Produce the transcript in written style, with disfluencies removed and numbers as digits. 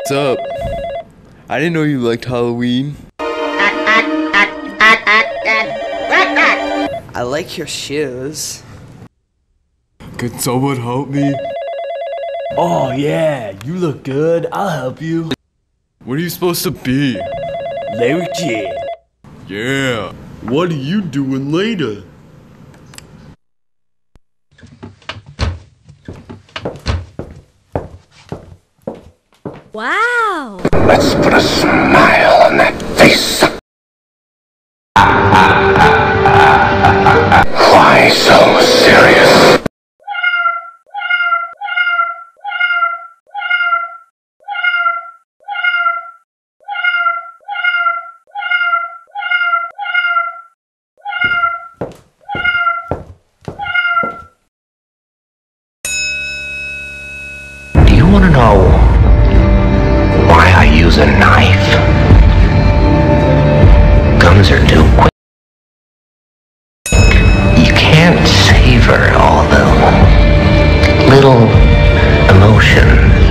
What's up? I didn't know you liked Halloween. I like your shoes. Could someone help me? Oh yeah, you look good. I'll help you. What are you supposed to be? Larry J. Yeah. What are you doing later? Wow! Let's put a smile on that face. Why so serious? Do you want to know why I use a knife? Guns are too quick. You can't savor all the little emotions